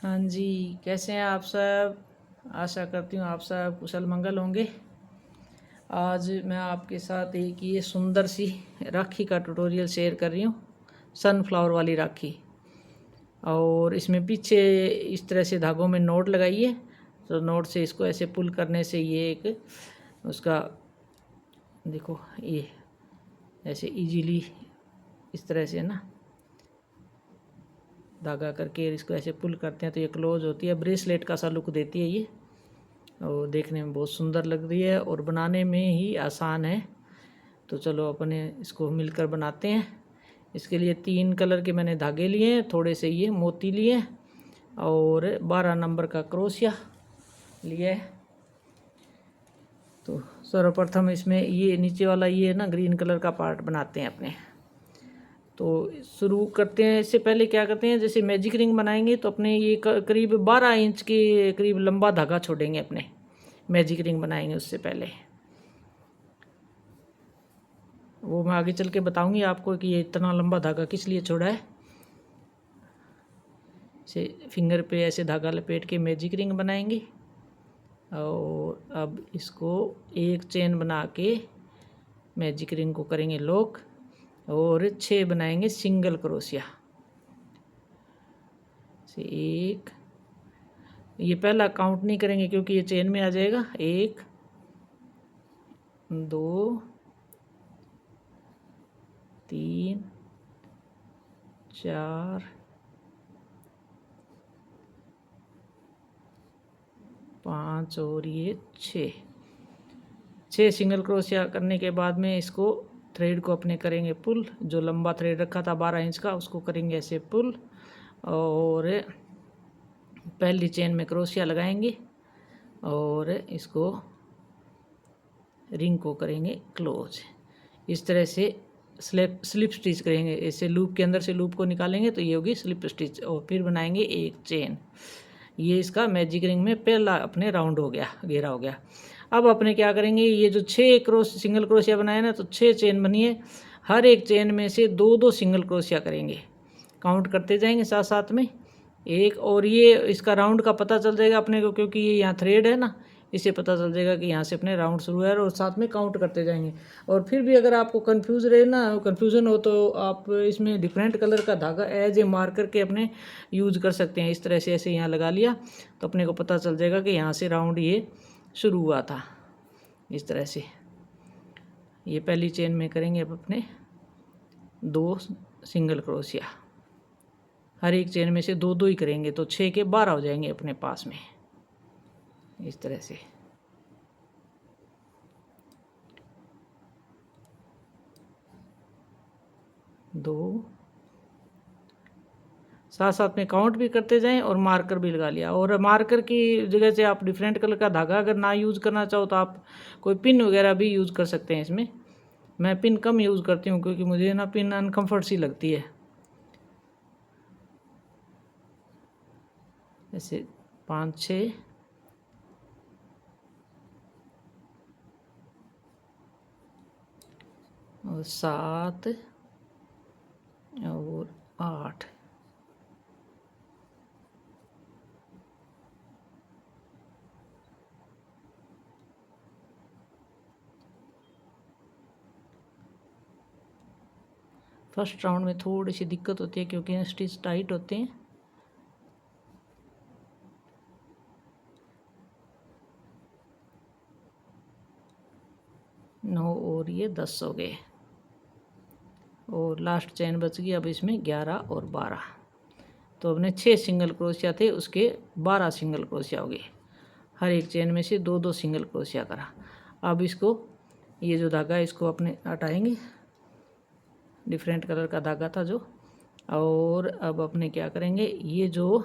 हाँ जी, कैसे हैं आप सब। आशा करती हूँ आप सब कुशल मंगल होंगे। आज मैं आपके साथ एक ये सुंदर सी राखी का ट्यूटोरियल शेयर कर रही हूँ, सनफ्लावर वाली राखी। और इसमें पीछे इस तरह से धागों में नोट लगाइए, तो नोट से इसको ऐसे पुल करने से ये एक उसका देखो ये ऐसे इजीली इस तरह से ना धागा करके इसको ऐसे पुल करते हैं तो ये क्लोज होती है। ब्रेसलेट का सा लुक देती है ये, और देखने में बहुत सुंदर लग रही है और बनाने में ही आसान है। तो चलो अपने इसको मिलकर बनाते हैं। इसके लिए 3 कलर के मैंने धागे लिए हैं, थोड़े से ये मोती लिए और 12 नंबर का क्रोशिया लिया है। तो सर्वप्रथम इसमें ये नीचे वाला ये ना ग्रीन कलर का पार्ट बनाते हैं अपने। तो शुरू करते हैं। इससे पहले क्या करते हैं, जैसे मैजिक रिंग बनाएंगे तो अपने ये करीब 12 इंच के करीब लंबा धागा छोड़ेंगे अपने मैजिक रिंग बनाएंगे। उससे पहले वो मैं आगे चल के बताऊंगी आपको कि ये इतना लंबा धागा किस लिए छोड़ा है। से फिंगर पे ऐसे धागा लपेट के मैजिक रिंग बनाएंगे और अब इसको एक चेन बना के मैजिक रिंग को करेंगे लॉक और 6 बनाएंगे सिंगल क्रोशिया से। एक ये पहला काउंट नहीं करेंगे क्योंकि ये चेन में आ जाएगा। 1 2 3 4 5 और ये 6 सिंगल क्रोशिया करने के बाद में इसको थ्रेड को अपने करेंगे पुल। जो लंबा थ्रेड रखा था 12 इंच का उसको करेंगे ऐसे पुल और पहली चेन में क्रोशिया लगाएंगे और इसको रिंग को करेंगे क्लोज। इस तरह से स्लिप स्टिच करेंगे। ऐसे लूप के अंदर से लूप को निकालेंगे तो ये होगी स्लिप स्टिच और फिर बनाएंगे एक चेन। ये इसका मैजिक रिंग में पहला अपने राउंड हो गया, घेरा हो गया। अब अपने क्या करेंगे, ये जो 6 सिंगल क्रोशिया बनाए ना तो 6 चेन बनी है। हर एक चेन में से 2-2 सिंगल क्रोशिया करेंगे, काउंट करते जाएंगे साथ साथ में एक। और ये इसका राउंड का पता चल जाएगा अपने को क्योंकि ये यहाँ थ्रेड है ना, इससे पता चल जाएगा कि यहाँ से अपने राउंड शुरू है और साथ में काउंट करते जाएंगे। और फिर भी अगर आपको कन्फ्यूज़न हो तो आप इसमें डिफरेंट कलर का धागा एज ए मार्कर के अपने यूज कर सकते हैं। इस तरह से ऐसे यहाँ लगा लिया तो अपने को पता चल जाएगा कि यहाँ से राउंड ये शुरू हुआ था। इस तरह से ये पहली चेन में करेंगे अब अपने 2 सिंगल क्रोशिया। हर एक चेन में से 2-2 ही करेंगे तो 6 के 12 हो जाएंगे अपने पास में। इस तरह से 2 साथ साथ में काउंट भी करते जाएं और मार्कर भी लगा लिया। और मार्कर की जगह से आप डिफरेंट कलर का धागा अगर ना यूज़ करना चाहो तो आप कोई पिन वगैरह भी यूज़ कर सकते हैं इसमें। मैं पिन कम यूज़ करती हूँ क्योंकि मुझे ना पिन अनकम्फर्ट सी लगती है। ऐसे 5 6 और 7 और 8। फर्स्ट राउंड में थोड़ी सी दिक्कत होती है क्योंकि स्टिच टाइट होते हैं। 9 और ये 10 हो गए और लास्ट चेन बच गई। अब इसमें 11 और 12 तो अपने 6 सिंगल क्रोशिया थे उसके 12 सिंगल क्रोशिया हो गए। हर एक चेन में से 2-2 सिंगल क्रोशिया करा। अब इसको ये जो धागा है इसको अपने हटाएंगे, डिफरेंट कलर का धागा था जो। और अब अपने क्या करेंगे, ये जो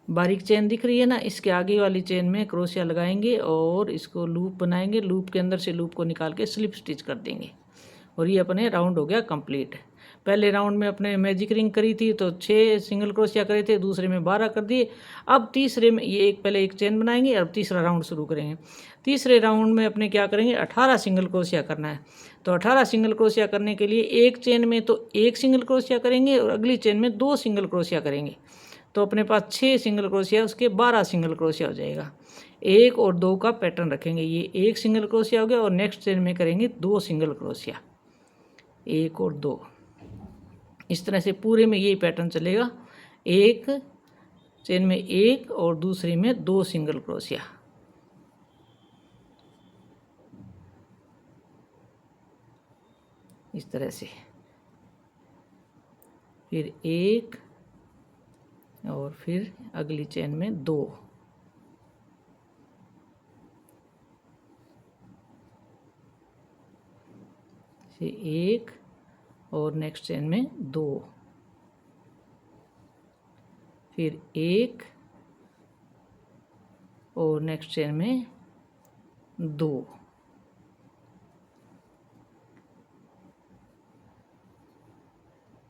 बारीक चेन दिख रही है ना, इसके आगे वाली चेन में क्रोशिया लगाएंगे और इसको लूप बनाएंगे। लूप के अंदर से लूप को निकाल के स्लिप स्टिच कर देंगे और ये अपने राउंड हो गया कंप्लीट। पहले राउंड में अपने मैजिक रिंग करी थी तो 6 सिंगल क्रोशिया करे थे, दूसरे में 12 कर दिए। अब तीसरे में ये पहले एक चेन बनाएंगे, अब तीसरा राउंड शुरू करेंगे। तीसरे राउंड में अपने क्या करेंगे, 18 सिंगल क्रोशिया करना है। तो 18 सिंगल क्रोशिया करने के लिए एक चेन में तो एक सिंगल क्रोशिया करेंगे और अगली चेन में 2 सिंगल क्रोशिया करेंगे। तो अपने पास 6 सिंगल क्रोशिया, उसके 12 सिंगल क्रोशिया हो जाएगा। 1 और 2 का पैटर्न रखेंगे, ये एक सिंगल क्रोशिया हो गया और नेक्स्ट चेन में करेंगे 2 सिंगल क्रोशिया, 1 और 2। इस तरह से पूरे में यही पैटर्न चलेगा, एक चेन में 1 और दूसरी में 2 सिंगल क्रोशिया। इस तरह से फिर 1 और फिर अगली चेन में 2, से 1 और नेक्स्ट चेन में 2, फिर 1 और नेक्स्ट चेन में 2,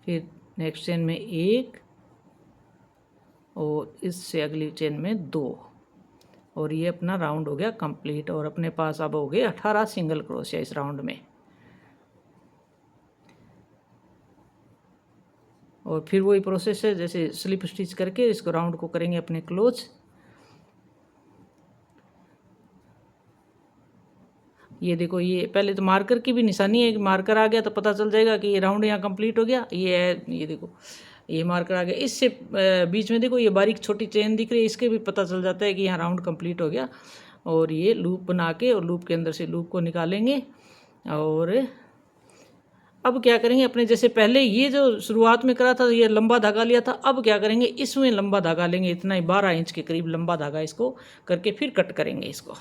फिर नेक्स्ट चेन में 1 और इससे अगली चेन में 2, और ये अपना राउंड हो गया कंप्लीट। और अपने पास अब हो गए 18 सिंगल क्रोशिया इस राउंड में। और फिर वही प्रोसेस है, जैसे स्लिप स्टिच करके इसको राउंड को करेंगे अपने क्लोज। ये देखो, ये पहले तो मार्कर की भी निशानी है, मार्कर आ गया तो पता चल जाएगा कि ये राउंड यहाँ कंप्लीट हो गया। ये है, ये देखो ये मार्कर आ गया। इससे बीच में देखो ये बारीक छोटी चेन दिख रही है, इसके भी पता चल जाता है कि यहाँ राउंड कंप्लीट हो गया। और ये लूप बना के और लूप के अंदर से लूप को निकालेंगे। और अब क्या करेंगे, अपने जैसे पहले ये जो शुरुआत में करा था ये लंबा धागा लिया था, अब क्या करेंगे इसमें लंबा धागा लेंगे, इतना ही 12 इंच के करीब लंबा धागा इसको करके फिर कट करेंगे इसको।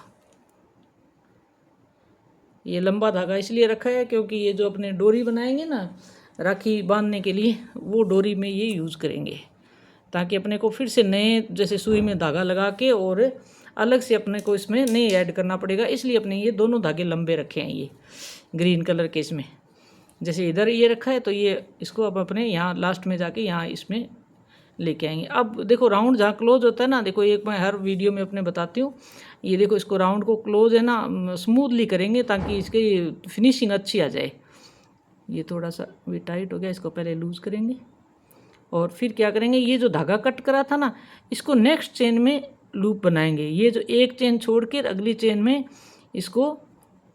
ये लंबा धागा इसलिए रखा है क्योंकि ये जो अपने डोरी बनाएंगे ना राखी बांधने के लिए, वो डोरी में ये यूज़ करेंगे, ताकि अपने को फिर से नए जैसे सुई में धागा लगा के और अलग से अपने को इसमें नहीं ऐड करना पड़ेगा। इसलिए अपने ये दोनों धागे लंबे रखे हैं, ये ग्रीन कलर के इसमें। जैसे इधर ये रखा है तो ये इसको अब अपने यहाँ लास्ट में जाके यहाँ इसमें लेके आएंगे। अब देखो राउंड जहाँ क्लोज होता है ना, देखो एक मैं हर वीडियो में अपने बताती हूँ, ये देखो इसको राउंड को क्लोज है ना स्मूथली करेंगे ताकि इसकी फिनिशिंग अच्छी आ जाए। ये थोड़ा सा भी टाइट हो गया, इसको पहले लूज़ करेंगे। और फिर क्या करेंगे, ये जो धागा कट करा था ना इसको नेक्स्ट चेन में लूप बनाएंगे। ये जो एक चेन छोड़ के अगली चेन में इसको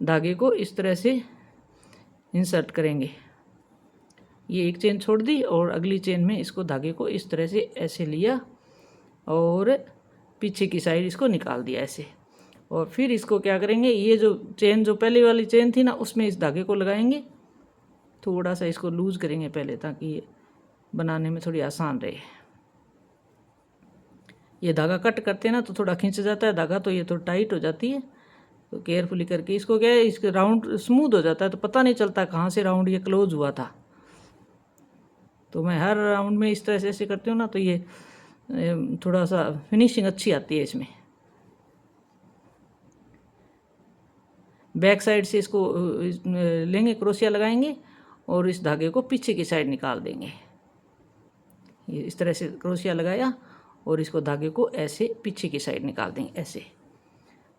धागे को इस तरह से इंसर्ट करेंगे। ये एक चेन छोड़ दी और अगली चेन में इसको धागे को इस तरह से ऐसे लिया और पीछे की साइड इसको निकाल दिया ऐसे। और फिर इसको क्या करेंगे, ये जो चेन जो पहले वाली चेन थी ना उसमें इस धागे को लगाएंगे, थोड़ा सा इसको लूज़ करेंगे पहले ताकि ये बनाने में थोड़ी आसान रहे। ये धागा कट करते हैं ना तो थोड़ा खींच जाता है धागा, तो ये थोड़ा टाइट हो जाती है। तो केयरफुली करके इसको क्या है, इसके राउंड स्मूथ हो जाता है तो पता नहीं चलता कहाँ से राउंड ये क्लोज हुआ था। तो मैं हर राउंड में इस तरह से ऐसे करती हूँ ना तो ये थोड़ा सा फिनिशिंग अच्छी आती है इसमें। बैक साइड से इसको लेंगे, क्रोशिया लगाएंगे और इस धागे को पीछे की साइड निकाल देंगे। ये इस तरह से क्रोशिया लगाया और इसको धागे को ऐसे पीछे की साइड निकाल देंगे ऐसे।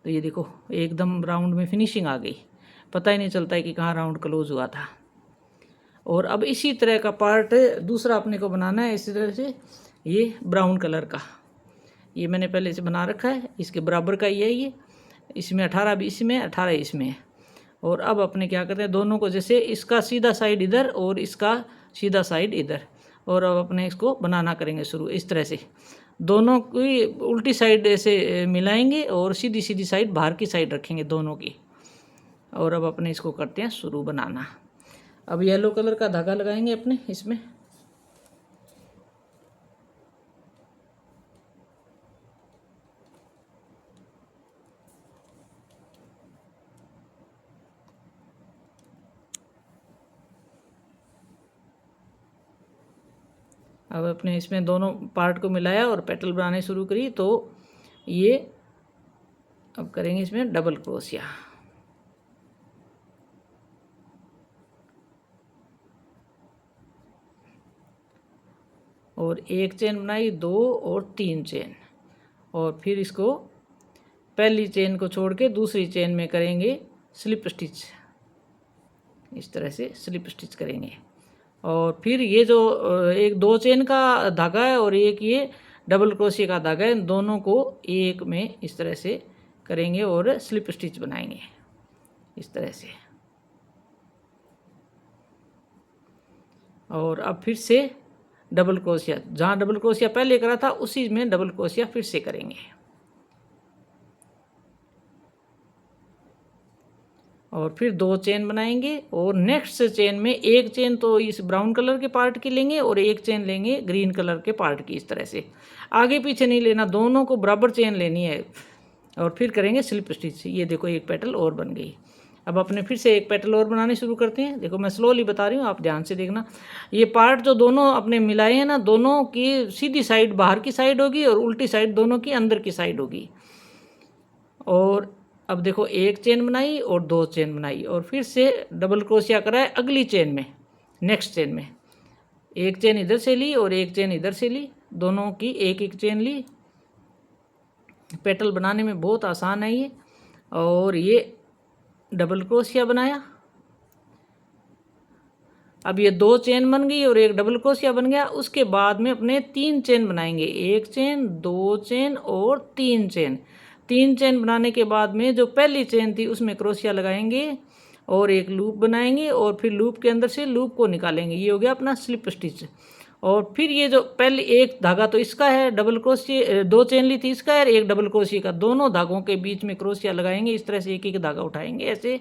तो ये देखो एकदम राउंड में फिनिशिंग आ गई, पता ही नहीं चलता है कि कहाँ राउंड क्लोज हुआ था। और अब इसी तरह का पार्ट दूसरा अपने को बनाना है। इसी तरह से ये ब्राउन कलर का ये मैंने पहले से बना रखा है, इसके बराबर का ये है, ये इसमें 18 भी इसमें 18 इसमें है। और अब अपने क्या करते हैं, दोनों को जैसे इसका सीधा साइड इधर और इसका सीधा साइड इधर, और अब अपने इसको बनाना करेंगे शुरू। इस तरह से दोनों की उल्टी साइड ऐसे मिलाएंगे और सीधी सीधी साइड बाहर की साइड रखेंगे दोनों की। और अब अपने इसको करते हैं शुरू बनाना। अब येलो कलर का धागा लगाएंगे अपने इसमें। अब अपने इसमें दोनों पार्ट को मिलाया और पेटल बनाने शुरू करी। तो ये अब करेंगे इसमें डबल क्रोशिया। और एक चेन बनाई, 2 और 3 चेन, और फिर इसको पहली चेन को छोड़ के दूसरी चेन में करेंगे स्लिप स्टिच। इस तरह से स्लिप स्टिच करेंगे। और फिर ये जो एक 2 चेन का धागा है और एक ये डबल क्रोशिया का धागा है, दोनों को एक में इस तरह से करेंगे और स्लिप स्टिच बनाएंगे इस तरह से। और अब फिर से डबल क्रोशिया, जहाँ डबल क्रोशिया पहले करा था उसी में डबल क्रोशिया फिर से करेंगे। और फिर 2 चेन बनाएंगे और नेक्स्ट चेन में एक चेन तो इस ब्राउन कलर के पार्ट की लेंगे और एक चेन लेंगे ग्रीन कलर के पार्ट की। इस तरह से आगे पीछे नहीं लेना, दोनों को बराबर चेन लेनी है। और फिर करेंगे स्लिप स्टिच। ये देखो एक पेटल और बन गई। अब अपने फिर से एक पेटल और बनाने शुरू करते हैं। देखो मैं स्लोली बता रही हूँ, आप ध्यान से देखना। ये पार्ट जो दोनों अपने मिलाए हैं ना, दोनों की सीधी साइड बाहर की साइड होगी और उल्टी साइड दोनों की अंदर की साइड होगी। और अब देखो एक चेन बनाई और 2 चेन बनाई और फिर से डबल क्रोशिया कराए अगली चेन में, नेक्स्ट चेन में। एक चेन इधर से ली और एक चेन इधर से ली, दोनों की एक एक चेन ली। पेटल बनाने में बहुत आसान है ये। और ये डबल क्रोशिया बनाया। अब ये 2 चेन बन गई और एक डबल क्रोशिया बन गया। उसके बाद में अपने 3 चेन बनाएंगे, 1 चेन, 2 चेन और 3 चेन। 3 चेन बनाने के बाद में जो पहली चेन थी उसमें क्रोशिया लगाएंगे और एक लूप बनाएंगे और फिर लूप के अंदर से लूप को निकालेंगे। ये हो गया अपना स्लिप स्टिच। और फिर ये जो पहले एक धागा तो इसका है, डबल क्रोशिया 2 चेन ली थी इसका है, एक डबल क्रोशिया का, दोनों धागों के बीच में क्रोशिया लगाएंगे। इस तरह से एक एक धागा उठाएंगे ऐसे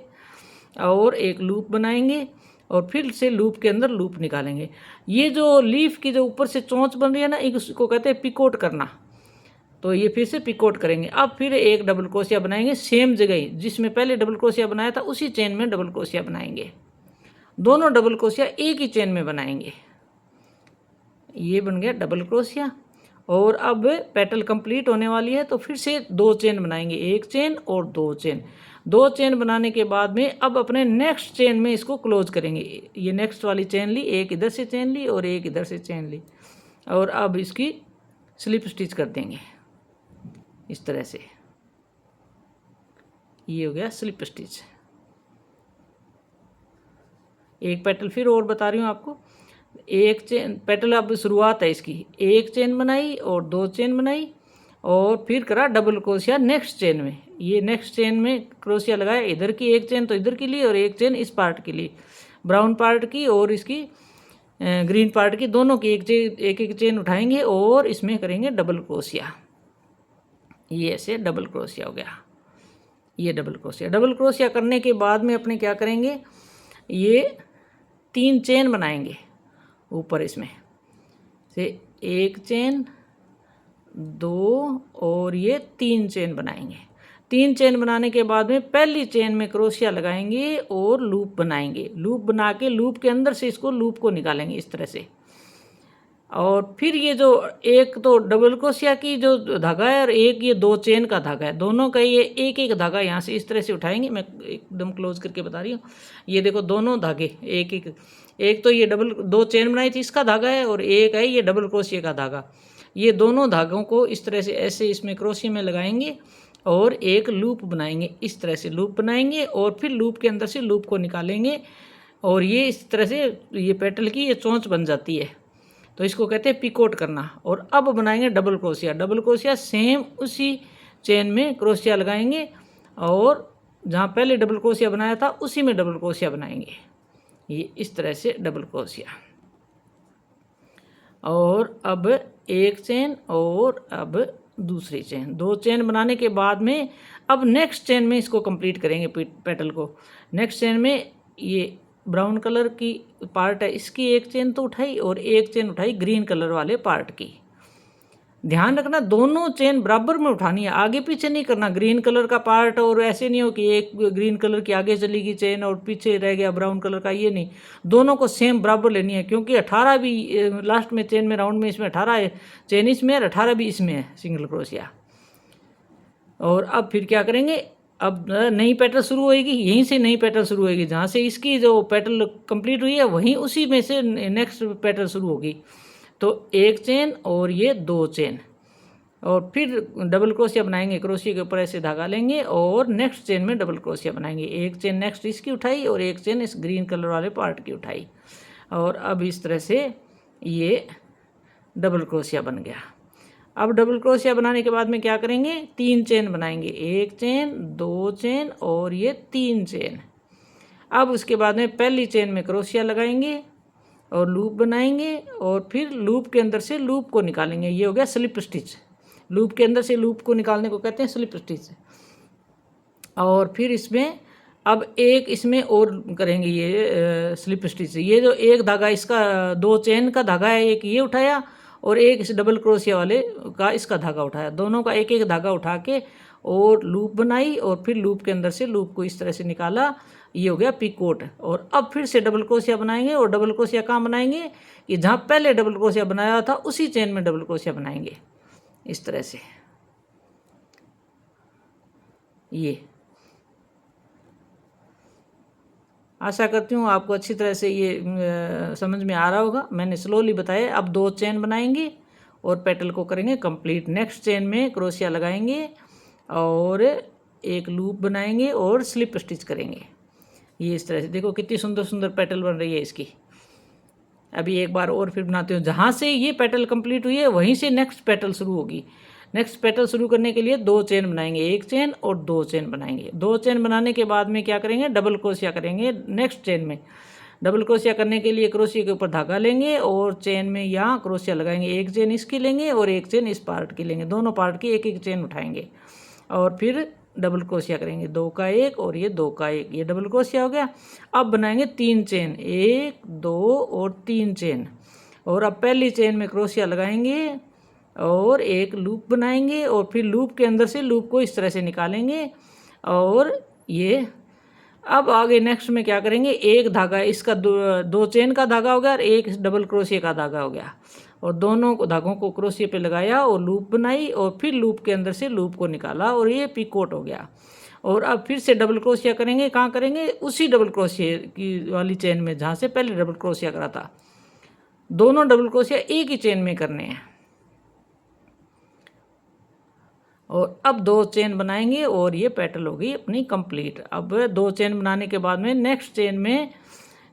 और एक लूप बनाएंगे और फिर से लूप के अंदर लूप निकालेंगे। ये जो लीफ की जो ऊपर से चोंच बन रही है ना, इसको कहते हैं पिकोट करना। तो ये फिर से पिकोट करेंगे। अब फिर एक डबल क्रोशिया बनाएंगे सेम जगह जिसमें पहले डबल क्रोशिया बनाया था, उसी चेन में डबल क्रोशिया बनाएंगे। दोनों डबल क्रोशिया एक ही चेन में बनाएंगे। ये बन गया डबल क्रोशिया। और अब पेटल कंप्लीट होने वाली है तो फिर से 2 चेन बनाएंगे, 1 चेन और 2 चेन। 2 चेन बनाने के बाद में अब अपने नेक्स्ट चेन में इसको क्लोज करेंगे। ये नेक्स्ट वाली चेन ली, एक इधर से चेन ली और एक इधर से चेन ली और अब इसकी स्लिप स्टिच कर देंगे इस तरह से। ये हो गया स्लिप स्टिच। एक पेटल फिर और बता रही हूँ आपको। एक चेन पेटल, अब शुरुआत है इसकी, 1 चेन बनाई और 2 चेन बनाई और फिर करा डबल क्रोशिया नेक्स्ट चेन में। ये नेक्स्ट चेन में क्रोशिया लगाया, इधर की एक चेन तो इधर की ली और एक चेन इस पार्ट की ली, ब्राउन पार्ट की और इसकी ग्रीन पार्ट की, दोनों की एक एक चेन उठाएंगे और इसमें करेंगे डबल क्रोशिया। ये ऐसे डबल क्रोशिया हो गया। ये डबल क्रोशिया। डबल क्रोशिया करने के बाद में अपने क्या करेंगे, ये 3 चेन बनाएंगे ऊपर इसमें से, 1 चेन, 2 और ये 3 चेन बनाएंगे। 3 चेन बनाने के बाद में पहली चेन में क्रोशिया लगाएंगे और लूप बनाएंगे। लूप बना के लूप के अंदर से इसको लूप को निकालेंगे इस तरह से। और फिर ये जो एक तो डबल क्रोशिया की जो धागा है और एक ये 2 चेन का धागा है, दोनों का ये एक एक धागा यहाँ से इस तरह से उठाएंगे। मैं एकदम क्लोज करके बता रही हूँ। ये देखो दोनों धागे एक तो ये डबल 2 चेन बनाई थी इसका धागा है और एक है ये डबल क्रोशिया का धागा। ये दोनों धागों को इस तरह से ऐसे इसमें क्रोशिया में लगाएंगे और एक लूप बनाएंगे। इस तरह से लूप बनाएंगे और फिर लूप के अंदर से लूप को निकालेंगे और ये इस तरह से ये पेटल की ये चोंच बन जाती है। तो इसको कहते हैं पिकोट करना। और अब बनाएंगे double crochet. Double crochet same उसी चेन में क्रोशिया लगाएंगे और जहाँ पहले डबल क्रोशिया बनाया था उसी में डबल क्रोशिया बनाएंगे। ये इस तरह से डबल क्रोशिया। और अब 1 चेन और अब दूसरी चेन, 2 चेन बनाने के बाद में अब नेक्स्ट चेन में इसको कंप्लीट करेंगे पेटल को। नेक्स्ट चेन में ये ब्राउन कलर की पार्ट है, इसकी 1 चेन तो उठाई और 1 चेन उठाई ग्रीन कलर वाले पार्ट की। ध्यान रखना दोनों चेन बराबर में उठानी है, आगे पीछे नहीं करना। ग्रीन कलर का पार्ट और ऐसे नहीं हो कि एक ग्रीन कलर की आगे चली गई चेन और पीछे रह गया ब्राउन कलर का, ये नहीं। दोनों को सेम बराबर लेनी है क्योंकि 18 भी लास्ट में चेन में राउंड में इसमें 18 है चेन इसमें और 18 भी इसमें है सिंगल क्रोशिया। और अब फिर क्या करेंगे, अब नई पेटल शुरू होएगी, यहीं से नई पेटल शुरू होएगी। जहाँ से इसकी जो पेटल कंप्लीट हुई है वहीं उसी में से नेक्स्ट पेटल शुरू होगी। तो एक चेन और ये 2 चेन, और फिर डबल क्रोशिया बनाएंगे, क्रोशिया के ऊपर ऐसे धागा लेंगे और नेक्स्ट चेन में डबल क्रोशिया बनाएंगे। एक चेन नेक्स्ट इसकी उठाई और एक चेन इस ग्रीन कलर वाले पार्ट की उठाई, और अब इस तरह से ये डबल क्रोशिया बन गया। अब डबल क्रोशिया बनाने के बाद में क्या करेंगे, 3 चेन बनाएंगे, एक चेन, 2 चेन और ये 3 चेन। अब उसके बाद में पहली चेन में क्रोशिया लगाएंगे और लूप बनाएंगे, और फिर लूप के अंदर से लूप को निकालेंगे। ये हो गया स्लिप स्टिच। लूप के अंदर से लूप को निकालने को कहते हैं स्लिप स्टिच। और फिर इसमें अब एक इसमें और करेंगे ये स्लिप स्टिच। ये जो एक धागा इसका 2 चेन का धागा है, एक ये उठाया और एक इस डबल क्रोशिया वाले का इसका धागा उठाया, दोनों का एक एक धागा उठा के और लूप बनाई, और फिर लूप के अंदर से लूप को इस तरह से निकाला। ये हो गया पिकोट। और अब फिर से डबल क्रोशिया बनाएंगे, और डबल क्रोशिया कहाँ बनाएंगे कि जहाँ पहले डबल क्रोशिया बनाया था उसी चेन में डबल क्रोशिया बनाएंगे इस तरह से। ये आशा करती हूँ आपको अच्छी तरह से ये समझ में आ रहा होगा। मैंने स्लोली बताया। अब 2 चेन बनाएंगे और पेटल को करेंगे कंप्लीट। नेक्स्ट चेन में क्रोशिया लगाएंगे और एक लूप बनाएंगे और स्लिप स्टिच करेंगे। ये इस तरह से देखो कितनी सुंदर सुंदर पेटल बन रही है इसकी। अभी एक बार और फिर बनाते हो। जहाँ से ये पेटल कंप्लीट हुई है वहीं से नेक्स्ट पेटल शुरू होगी। नेक्स्ट पेटल शुरू करने के लिए 2 चेन बनाएंगे, एक चेन और 2 चेन बनाएंगे। 2 चेन बनाने के बाद में क्या करेंगे, डबल क्रोशिया करेंगे नेक्स्ट चेन में। डबल क्रोशिया करने के लिए क्रोशिया के ऊपर धागा लेंगे और चेन में यहाँ क्रोशिया लगाएंगे। एक चेन इसकी लेंगे और एक चेन इस पार्ट की लेंगे, दोनों पार्ट की एक एक चेन उठाएंगे और फिर डबल क्रोशिया करेंगे। 2 का 1 और ये 2 का 1, ये डबल क्रोशिया हो गया। अब बनाएंगे 3 चेन, 1 2 और 3 चेन। और अब पहली चेन में क्रोशिया लगाएंगे और एक लूप बनाएंगे, और फिर लूप के अंदर से लूप को इस तरह से निकालेंगे। और ये अब आगे नेक्स्ट में क्या करेंगे, एक धागा इसका 2 चेन का धागा हो गया और एक डबल क्रोशिया का धागा हो गया, और दोनों धागों को क्रोशिया पे लगाया और लूप बनाई, और फिर लूप के अंदर से लूप को निकाला और ये पिकोट हो गया। और अब फिर से डबल क्रोशिया करेंगे। कहाँ करेंगे, उसी डबल क्रोशिया की वाली चेन में जहाँ से पहले डबल क्रोशिया करा था। दोनों डबल क्रोशिया एक ही चेन में करने हैं। और अब 2 चेन बनाएंगे और ये पेटल होगी अपनी कंप्लीट। अब 2 चेन बनाने के बाद में नेक्स्ट चेन में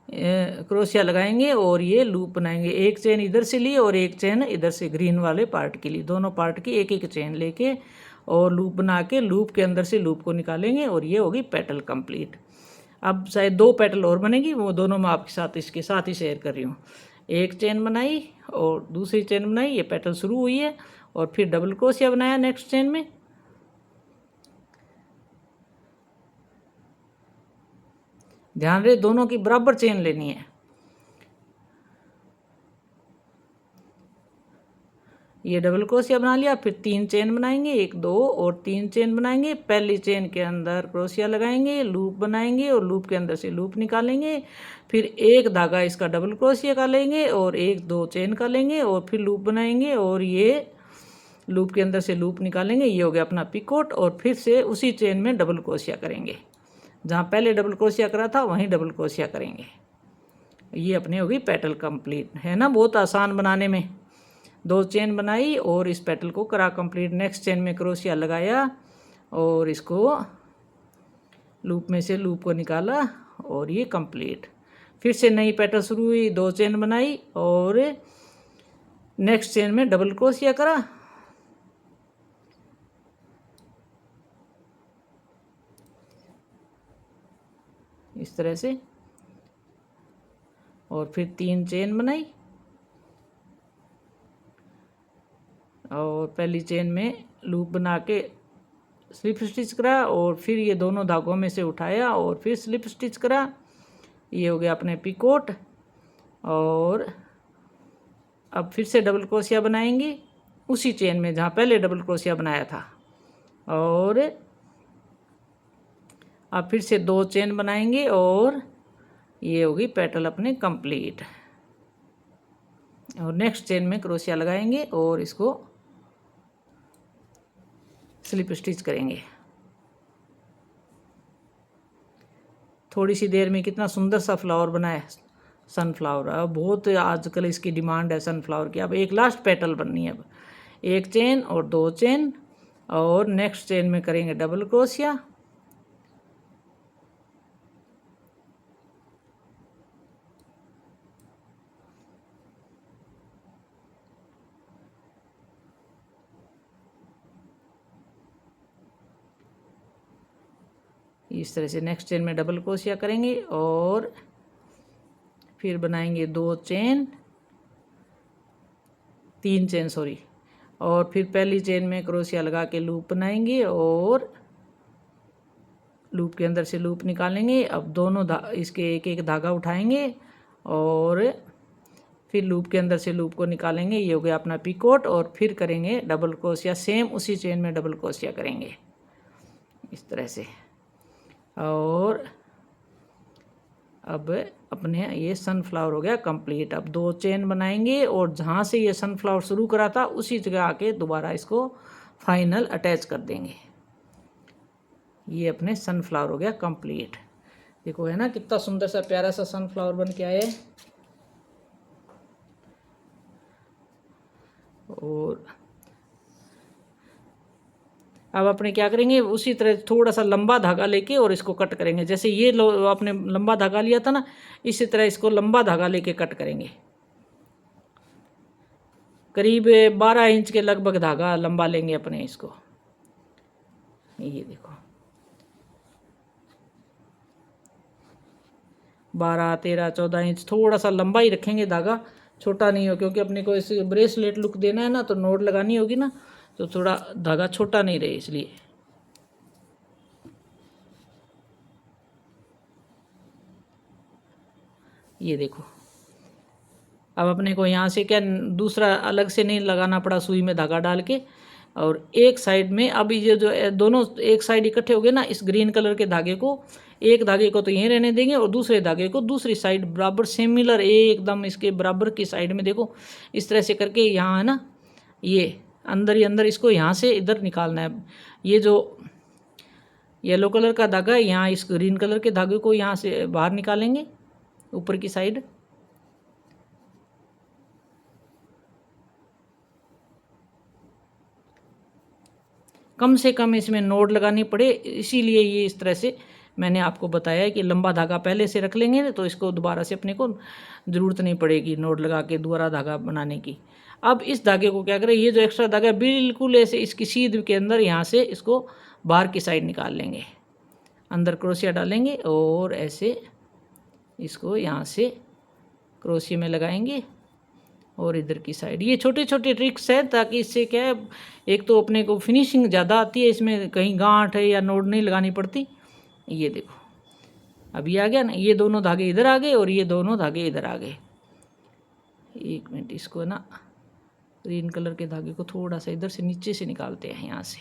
क्रोशिया लगाएंगे और ये लूप बनाएंगे। एक चेन इधर से ली और एक चेन इधर से ग्रीन वाले पार्ट के लिए, दोनों पार्ट की एक एक चेन लेके और लूप बना के लूप के अंदर से लूप को निकालेंगे और ये होगी पेटल कंप्लीट। अब शायद 2 पेटल और बनेगी, वो दोनों मैं आपके साथ इसके साथ ही शेयर कर रही हूँ। एक चेन बनाई और दूसरी चेन बनाई, ये पेटल शुरू हुई है, और फिर डबल क्रोशिया बनाया नेक्स्ट चेन में। ध्यान रहे दोनों की बराबर चेन लेनी है। ये डबल क्रोशिया बना लिया, फिर 3 चेन बनाएंगे, 1 2 और 3 चेन बनाएंगे। पहली चेन के अंदर क्रोशिया लगाएंगे, लूप बनाएंगे और लूप के अंदर से लूप निकालेंगे। फिर एक धागा इसका डबल क्रोशिया का लेंगे और 1 2 चेन का लेंगे और फिर लूप बनाएंगे और ये लूप के अंदर से लूप निकालेंगे। ये हो गया अपना पिकोट। और फिर से उसी चेन में डबल क्रोशिया करेंगे, जहाँ पहले डबल क्रोशिया करा था वहीं डबल क्रोशिया करेंगे। ये अपनी होगी पेटल कंप्लीट, है ना, बहुत आसान बनाने में। 2 चेन बनाई और इस पेटल को करा कंप्लीट। नेक्स्ट चेन में क्रोशिया लगाया और इसको लूप में से लूप को निकाला और ये कंप्लीट। फिर से नई पेटल शुरू हुई, 2 चेन बनाई और नेक्स्ट चेन में डबल क्रोशिया करा, इस तरह से, और फिर 3 चेन बनाई और पहली चेन में लूप बना के स्लिप स्टिच करा, और फिर ये दोनों धागों में से उठाया और फिर स्लिप स्टिच करा। ये हो गया अपने पिकोट। और अब फिर से डबल क्रोशिया बनाएंगे उसी चेन में जहाँ पहले डबल क्रोशिया बनाया था, और अब फिर से 2 चेन बनाएंगे और ये होगी पेटल अपने कंप्लीट। और नेक्स्ट चेन में क्रोशिया लगाएंगे और इसको स्लिप स्टिच करेंगे। थोड़ी सी देर में कितना सुंदर सा फ्लावर बना है, सनफ्लावर। अब बहुत आजकल इसकी डिमांड है सनफ्लावर की। अब एक लास्ट पेटल बननी है। अब एक चेन और 2 चेन और नेक्स्ट चेन में करेंगे डबल क्रोशिया। इस तरह से नेक्स्ट चेन में डबल क्रोशिया करेंगे और फिर बनाएंगे 2 चेन 3 चेन सॉरी, और फिर पहली चेन में क्रोशिया लगा के लूप बनाएंगे और लूप के अंदर से लूप निकालेंगे। अब दोनों इसके एक एक धागा उठाएंगे और फिर लूप के अंदर से लूप को निकालेंगे। ये हो गया अपना पिकोट। और फिर करेंगे डबल क्रोशिया, सेम उसी चेन में डबल क्रोशिया करेंगे इस तरह से। और अब अपने ये सनफ्लावर हो गया कंप्लीट। अब 2 चेन बनाएंगे और जहाँ से ये सनफ्लावर शुरू करा था उसी जगह आके दोबारा इसको फाइनल अटैच कर देंगे। ये अपने सनफ्लावर हो गया कंप्लीट। देखो है ना कितना सुंदर सा प्यारा सा सनफ्लावर बन के आया है। और अब अपने क्या करेंगे, उसी तरह थोड़ा सा लंबा धागा लेके और इसको कट करेंगे। जैसे ये आपने लंबा धागा लिया था ना, इसी तरह इसको लंबा धागा लेके कट करेंगे। करीब 12 इंच के लगभग धागा लंबा लेंगे अपने इसको। ये देखो 12, 13, 14 इंच, थोड़ा सा लंबा ही रखेंगे धागा, छोटा नहीं हो, क्योंकि अपने को इसे ब्रेसलेट लुक देना है ना, तो नोट लगानी होगी ना, तो थोड़ा धागा छोटा नहीं रहे इसलिए। ये देखो अब अपने को यहाँ से क्या दूसरा अलग से नहीं लगाना पड़ा सुई में धागा डाल के। और एक साइड में अब ये जो दोनों एक साइड इकट्ठे हो गए ना, इस ग्रीन कलर के धागे को, एक धागे को तो यहीं रहने देंगे और दूसरे धागे को दूसरी साइड बराबर सिमिलर एकदम इसके बराबर की साइड में देखो इस तरह से करके यहाँ है ना, ये अंदर ही अंदर इसको यहाँ से इधर निकालना है। ये जो येलो कलर का धागा है यहाँ इस ग्रीन कलर के धागे को यहाँ से बाहर निकालेंगे ऊपर की साइड। कम से कम इसमें नोट लगानी पड़े, इसीलिए ये इस तरह से मैंने आपको बताया है कि लंबा धागा पहले से रख लेंगे तो इसको दोबारा से अपने को ज़रूरत नहीं पड़ेगी नोट लगा के दोबारा धागा बनाने की। अब इस धागे को क्या करें, ये जो एक्स्ट्रा धागा बिल्कुल ऐसे इसकी सीध के अंदर यहाँ से इसको बाहर की साइड निकाल लेंगे, अंदर क्रोशिया डालेंगे और ऐसे इसको यहाँ से क्रोशिया में लगाएंगे और इधर की साइड। ये छोटे छोटे ट्रिक्स हैं ताकि इससे क्या है, एक तो अपने को फिनिशिंग ज़्यादा आती है, इसमें कहीं गांठ है या नोट नहीं लगानी पड़ती। ये देखो अभी आ गया ना, ये दोनों धागे इधर आ गए और ये दोनों धागे इधर आ गए। एक मिनट, इसको ना ग्रीन कलर के धागे को थोड़ा सा इधर से नीचे से निकालते हैं, यहाँ से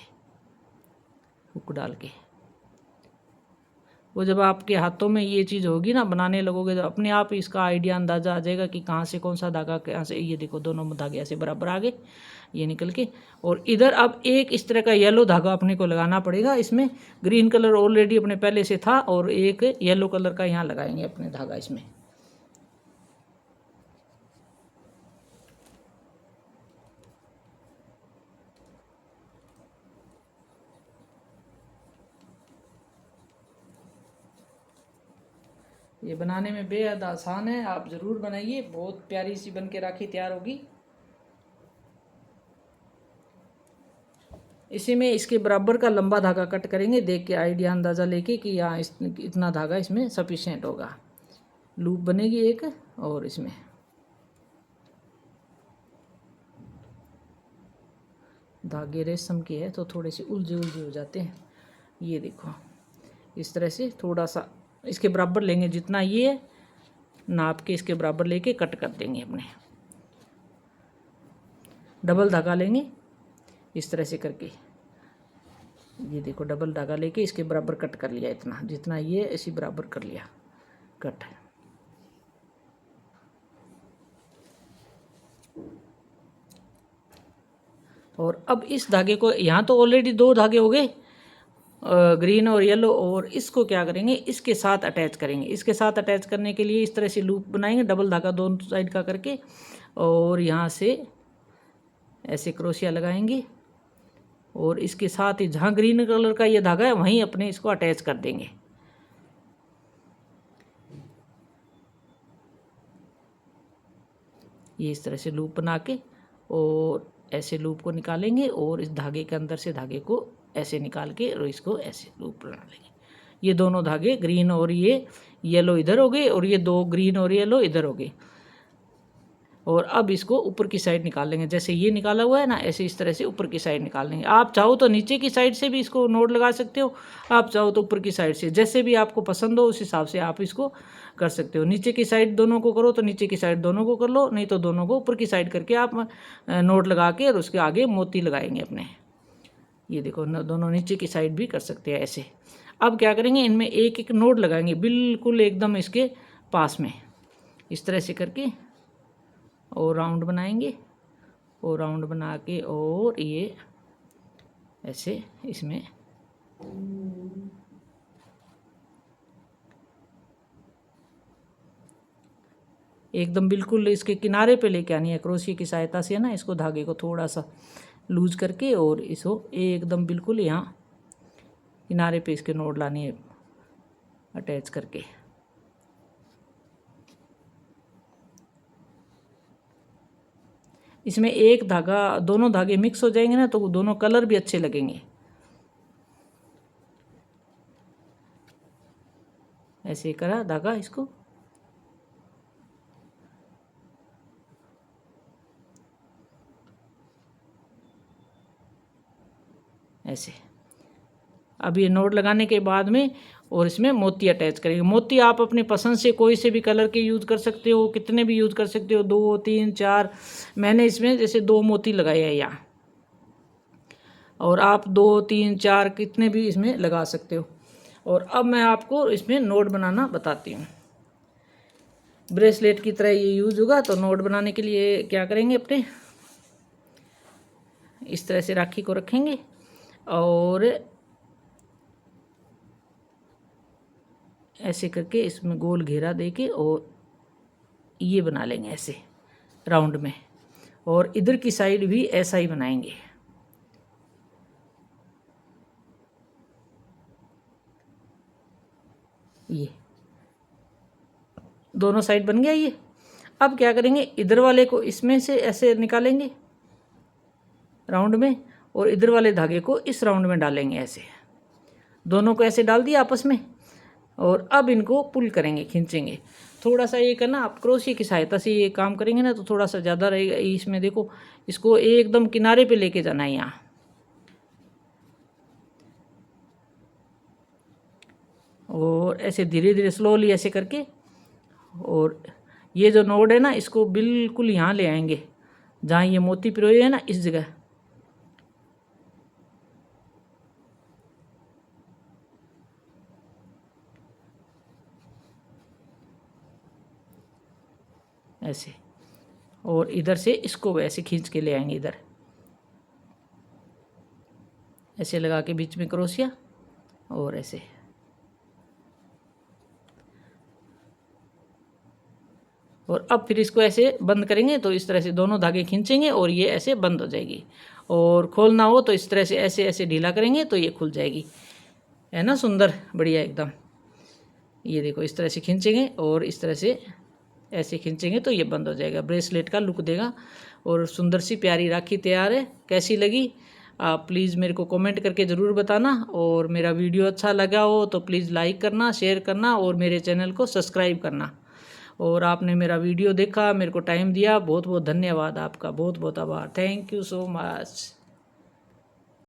हुक डाल के। वो जब आपके हाथों में ये चीज़ होगी ना, बनाने लगोगे तो अपने आप इसका आइडिया अंदाज़ा आ जाएगा कि कहाँ से कौन सा धागा कहाँ से। ये देखो दोनों धागे ऐसे बराबर आ गए ये निकल के। और इधर अब एक इस तरह का येलो धागा अपने को लगाना पड़ेगा। इसमें ग्रीन कलर ऑलरेडी अपने पहले से था और एक येलो कलर का यहाँ लगाएंगे अपने धागा इसमें। ये बनाने में बेहद आसान है, आप ज़रूर बनाइए, बहुत प्यारी सी बन के राखी तैयार होगी। इसी में इसके बराबर का लंबा धागा कट करेंगे, देख के आइडिया अंदाज़ा लेके कि यहाँ इतना धागा इसमें सफिशिएंट होगा। लूप बनेगी एक और इसमें धागे रेशम के है तो थोड़े से उलझे उलझे हो जाते हैं। ये देखो इस तरह से थोड़ा सा इसके बराबर लेंगे, जितना ये है नाप के इसके बराबर लेके कट कर देंगे अपने। डबल धागा लेंगे इस तरह से करके, ये देखो डबल धागा लेके इसके बराबर कट कर लिया, इतना जितना ये इसी बराबर कर लिया कट। और अब इस धागे को, यहाँ तो ऑलरेडी 2 धागे हो गए ग्रीन और येलो, और इसको क्या करेंगे, इसके साथ अटैच करेंगे। इसके साथ अटैच करने के लिए इस तरह से लूप बनाएंगे, डबल धागा दोनों साइड का करके, और यहाँ से ऐसे क्रोशिया लगाएंगे और इसके साथ ही जहाँ ग्रीन कलर का ये धागा है वहीं अपने इसको अटैच कर देंगे। ये इस तरह से लूप बना के और ऐसे लूप को निकालेंगे और इस धागे के अंदर से धागे को ऐसे निकाल के और इसको ऐसे लूप बना लेंगे। ये दोनों धागे ग्रीन और ये येलो इधर हो गए और ये दो ग्रीन और येलो इधर हो गए। और अब इसको ऊपर की साइड निकाल लेंगे, जैसे ये निकाला हुआ है ना, ऐसे इस तरह से ऊपर की साइड निकाल लेंगे। आप चाहो तो नीचे की साइड से भी इसको नोट लगा सकते हो, आप चाहो तो ऊपर की साइड से, जैसे भी आपको पसंद हो उस हिसाब से आप इसको कर सकते हो। नीचे की साइड दोनों को करो तो नीचे की साइड दोनों को कर लो, नहीं तो दोनों को ऊपर की साइड करके आप नोट लगा के और उसके आगे मोती लगाएंगे अपने। ये देखो दोनों नीचे की साइड भी कर सकते हैं ऐसे। अब क्या करेंगे, इनमें एक एक नोट लगाएंगे बिल्कुल एकदम इसके पास में, इस तरह से करके और राउंड बनाएंगे और राउंड बना के और ये ऐसे इसमें एकदम बिल्कुल इसके किनारे पे लेके आनी है क्रोशिया की सहायता से, है ना। इसको धागे को थोड़ा सा लूज करके और इसको एकदम बिल्कुल यहाँ किनारे पे इसके नोट लानी है अटैच करके। इसमें एक धागा, दोनों धागे मिक्स हो जाएंगे ना तो दोनों कलर भी अच्छे लगेंगे। ऐसे करा धागा इसको, ऐसे। अब ये नोट लगाने के बाद में और इसमें मोती अटैच करेंगे। मोती आप अपनी पसंद से कोई से भी कलर के यूज़ कर सकते हो, कितने भी यूज़ कर सकते हो, 2 3 4। मैंने इसमें जैसे 2 मोती लगाए हैं यहाँ, और आप 2 3 4 कितने भी इसमें लगा सकते हो। और अब मैं आपको इसमें नोट बनाना बताती हूँ। ब्रेसलेट की तरह ये यूज़ होगा। तो नोट बनाने के लिए क्या करेंगे, अपने इस तरह से राखी को रखेंगे और ऐसे करके इसमें गोल घेरा देके और ये बना लेंगे ऐसे राउंड में, और इधर की साइड भी ऐसा ही बनाएंगे। ये दोनों साइड बन गया ये। अब क्या करेंगे, इधर वाले को इसमें से ऐसे निकालेंगे राउंड में और इधर वाले धागे को इस राउंड में डालेंगे ऐसे। दोनों को ऐसे डाल दिया आपस में और अब इनको पुल करेंगे, खींचेंगे। थोड़ा सा ये करना, आप क्रोशिया की सहायता से ये काम करेंगे ना तो थोड़ा सा ज़्यादा रहेगा। इसमें देखो इसको एकदम किनारे पे लेके जाना है यहाँ, और ऐसे धीरे धीरे स्लोली ऐसे करके, और ये जो नोड है ना इसको बिल्कुल यहाँ ले आएंगे जहाँ ये मोती पिरोए है ना, इस जगह। ऐसे, और इधर से इसको ऐसे खींच के ले आएंगे इधर, ऐसे लगा के बीच में क्रोशिया और ऐसे। और अब फिर इसको ऐसे बंद करेंगे तो इस तरह से दोनों धागे खींचेंगे और ये ऐसे बंद हो जाएगी। और खोलना हो तो इस तरह से ऐसे ऐसे ढीला करेंगे तो ये खुल जाएगी, है ना। सुंदर बढ़िया एकदम। ये देखो इस तरह से खींचेंगे और इस तरह से ऐसे खींचेंगे तो ये बंद हो जाएगा। ब्रेसलेट का लुक देगा और सुंदर सी प्यारी राखी तैयार है। कैसी लगी आप प्लीज़ मेरे को कमेंट करके ज़रूर बताना, और मेरा वीडियो अच्छा लगा हो तो प्लीज़ लाइक करना, शेयर करना और मेरे चैनल को सब्सक्राइब करना। और आपने मेरा वीडियो देखा, मेरे को टाइम दिया, बहुत बहुत धन्यवाद आपका, बहुत बहुत आभार। Thank you so much.